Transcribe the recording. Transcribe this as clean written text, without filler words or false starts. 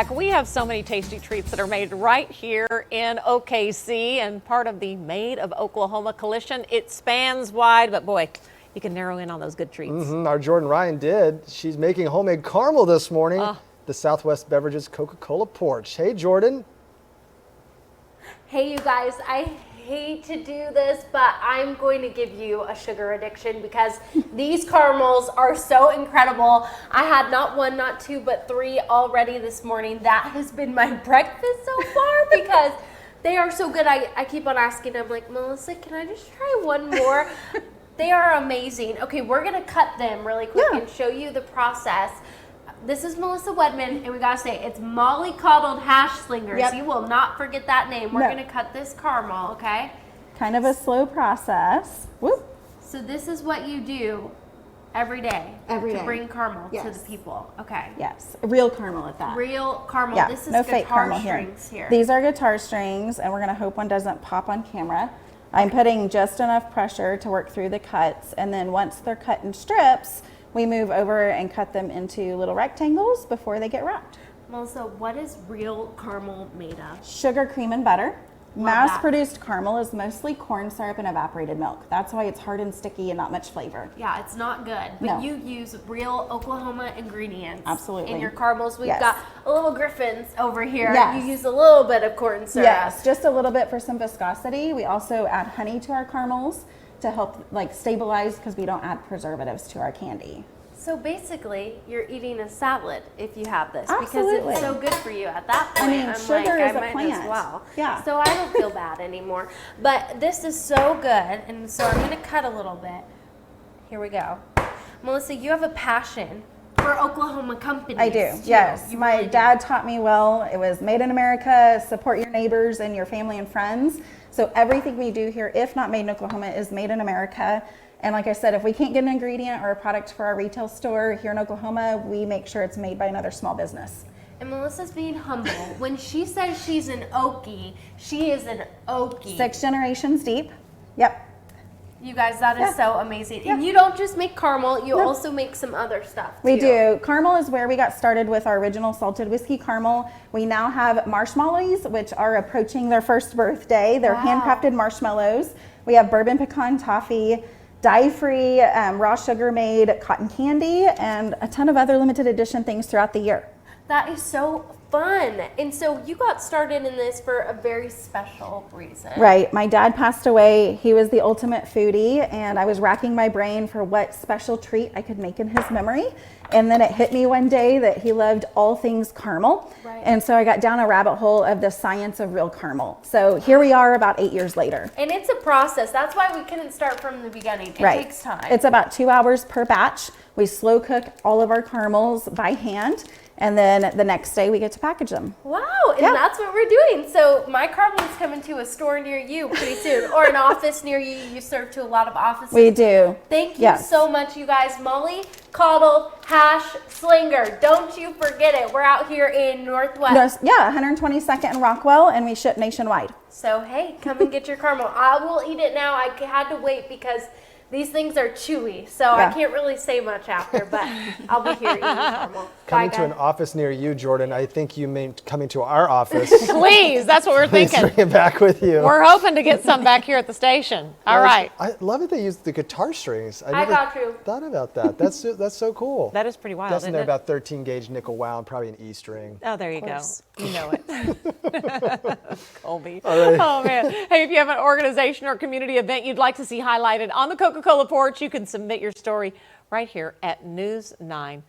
back. We have so many tasty treats that are made right here in OKC and part of the Made of Oklahoma coalition. It spans wide, but boy, you can narrow in on those good treats. Our Jordan Ryan did. She's making homemade caramel this morning. The Southwest Beverages Coca-Cola Porch. Hey, Jordan. Hey, you guys. I hate to do this, but I'm going to give you a sugar addiction because these caramels are so incredible. I had not one, not two, but three already this morning. That has been my breakfast so far because they are so good. I keep on asking. I'm like, Melissa, can I just try one more? They are amazing. Okay, we're going to cut them really quick and show you the process. This is Melissa Wedman, and we gotta say, it's Mollycoddled Hash Slinger. So you will not forget that name. We're gonna cut this caramel, okay? Kind of a slow process. Whoop. So this is what you do every day to bring caramel to the people, okay? Yes, real caramel at that. Real caramel. Yeah, This is no guitar fake caramel strings here. These are guitar strings, and we're gonna hope one doesn't pop on camera. I'm putting just enough pressure to work through the cuts, and then once they're cut in strips, we move over and cut them into little rectangles before they get wrapped. Melissa, what is real caramel made of? Sugar, cream, and butter. Mass-produced caramel is mostly corn syrup and evaporated milk. That's why it's hard and sticky and not much flavor. Yeah, it's not good. But you use real Oklahoma ingredients. Absolutely. In your caramels. We've got a little Griffins over here. You use a little bit of corn syrup. Yes, just a little bit for some viscosity. We also add honey to our caramels to help stabilize because we don't add preservatives to our candy. So basically, you're eating a salad if you have this Absolutely. because it's so good for you at that point. I mean, sugar is a might plant. as well. Yeah. So I don't feel bad anymore. But this is so good, and so I'm going to cut a little bit. Here we go. Melissa, you have a passion for Oklahoma companies. I do, yes. My dad taught me well. It was made in America, support your neighbors and your family and friends. So everything we do here, if not made in Oklahoma, is made in America. And like I said, if we can't get an ingredient or a product for our retail store here in Oklahoma, we make sure it's made by another small business. And Melissa's being humble. When she says she's an Okie, she is an Okie. 6 generations deep. Yep. You guys, that is so amazing. And you don't just make caramel, you also make some other stuff too. We do. Caramel is where we got started with our original salted whiskey caramel. We now have marshmallows, which are approaching their first birthday. They're handcrafted marshmallows. We have bourbon pecan toffee, dye-free, raw sugar made cotton candy, and a ton of other limited edition things throughout the year. That is so fun. And so you got started in this for a very special reason. Right. My dad passed away. He was the ultimate foodie, and I was racking my brain for what special treat I could make in his memory. And then it hit me one day that he loved all things caramel. And so I got down a rabbit hole of the science of real caramel. So here we are about 8 years later. And it's a process. That's why we couldn't start from the beginning. It takes time. It's about 2 hours per batch. We slow cook all of our caramels by hand. And then the next day we get to package them. Wow, and that's what we're doing. So my caramels coming to a store near you pretty soon, or an office near you. You serve to a lot of offices. We do. Thank you so much, you guys. Mollycoddled Hash Slinger. Don't you forget it. We're out here in Northwest. 122nd and Rockwell, and we ship nationwide. So hey, come and get your caramel. I will eat it now. I had to wait because these things are chewy, so I can't really say much after, but I'll be here eating caramel. Coming to an office near you, Jordan. I think you meant coming to our office. Please, that's what we're thinking. Please bring it back with you. We're hoping to get some back here at the station. All right. I love that they use the guitar strings. I got you. Thought about that. That's so cool. That is pretty wild, Guessing isn't they're it? about 13 gauge nickel wound, probably an E string. Oh, there you go. You know it. Colby. Right. Oh, man. Hey, if you have an organization or community event you'd like to see highlighted on the Coca-Cola Porch, you can submit your story right here at news9.com/theporch.